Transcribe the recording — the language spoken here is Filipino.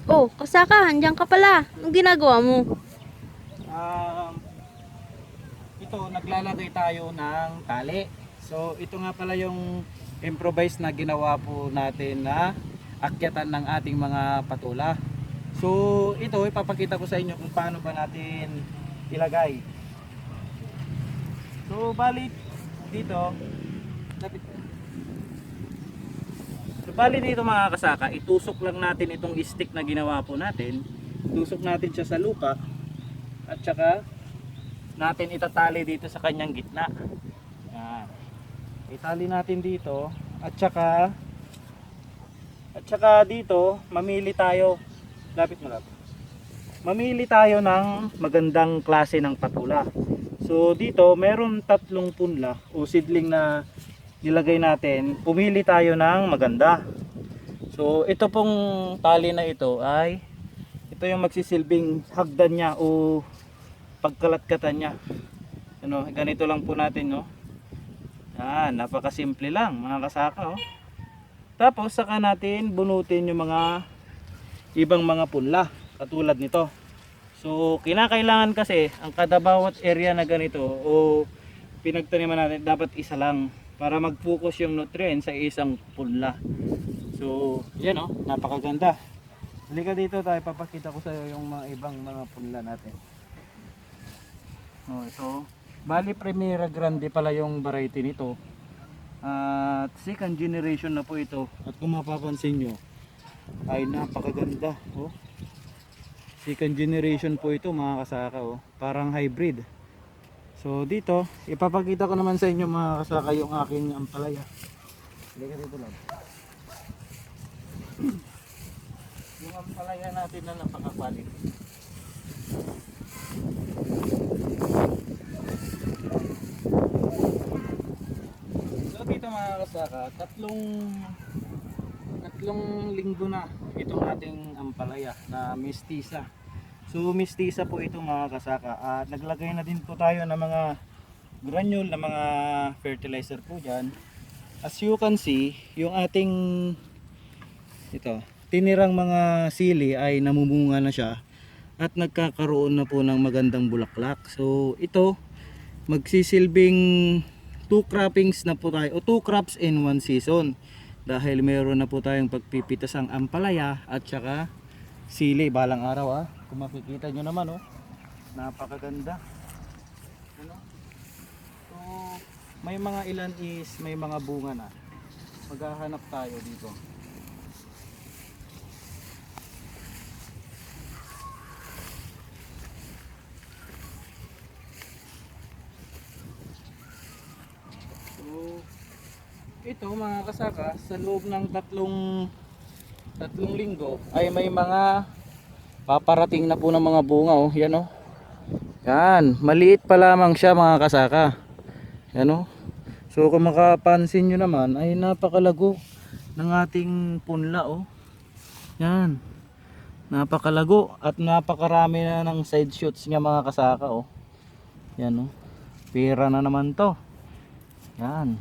Oh, kasaka, andiyan ka pala. Anong ginagawa mo? Um, ito, naglalagay tayo ng tali. So, ito nga pala yung improvised na ginawa po natin na akyatan ng ating mga patula. So, ito, ipapakita ko sa inyo kung paano ba natin ilagay. So, bali dito, lapit. So, bali dito mga kasaka, itusok lang natin itong stick na ginawa po natin. Itusok natin siya sa lupa at saka natin itatali dito sa kanyang gitna. Yan. Itali natin dito at saka dito mamili tayo. Lapit mo lapit. Mamili tayo ng magandang klase ng patula. So dito meron tatlong punla o seedling na nilagay natin. Pumili tayo ng maganda. So ito pong tali na ito ay ito yung magsisilbing hagdan niya o pagkalatkatan niya. Ano, ganito lang po natin, no. Yan, napakasimple lang mga kasaka, oh. Tapos saka natin bunutin yung mga ibang mga punla katulad nito. So kinakailangan kasi ang kada bawat area na ganito o pinagtaniman natin dapat isa lang para mag-focus yung nutrients sa isang punla. So yan, oh, napakaganda. Halika dito, tayo papakita ko sa iyo yung mga ibang mga punla natin. Oh, ito. Bali Primera Grande pala yung variety nito. At second generation na po ito. At kung mapapansin nyo ay napakaganda, oh. Second generation po ito mga kasaka, oh. Parang hybrid. So dito, ipapakita ko naman sa inyo mga kasaka yung aking ampalaya. Halika dito lang. Yung ampalaya natin na napakapalit. So dito mga kasaka, tatlong linggo na itong ating ampalaya na mistisa. So mistisa po ito mga kasaka, at naglagay na din po tayo ng mga granule na mga fertilizer po dyan. As you can see, yung ating ito, tinirang mga sili ay namumunga na siya at nagkakaroon na po ng magandang bulaklak. So ito, magsisilbing 2 croppings na po tayo o 2 crops in 1 season. Dahil meron na po tayong pagpipitasang ampalaya at saka sili balang araw, ah. Kung makikita nyo naman, oh, napakaganda. Ano? So, may mga ilan is may mga bunga na. Maghahanap tayo dito. So, ito mga kasaka, sa loob ng tatlong linggo ay may mga paparating na po ng mga bunga, oh. Yan, oh. Yan, maliit pa lamang siya mga kasaka. Yan, oh. So kung makapansin nyo naman ay napakalago ng ating punla, oh. Yan, napakalago at napakarami na ng side shoots niya mga kasaka, oh. Yan, oh. Pira na naman to. Yan.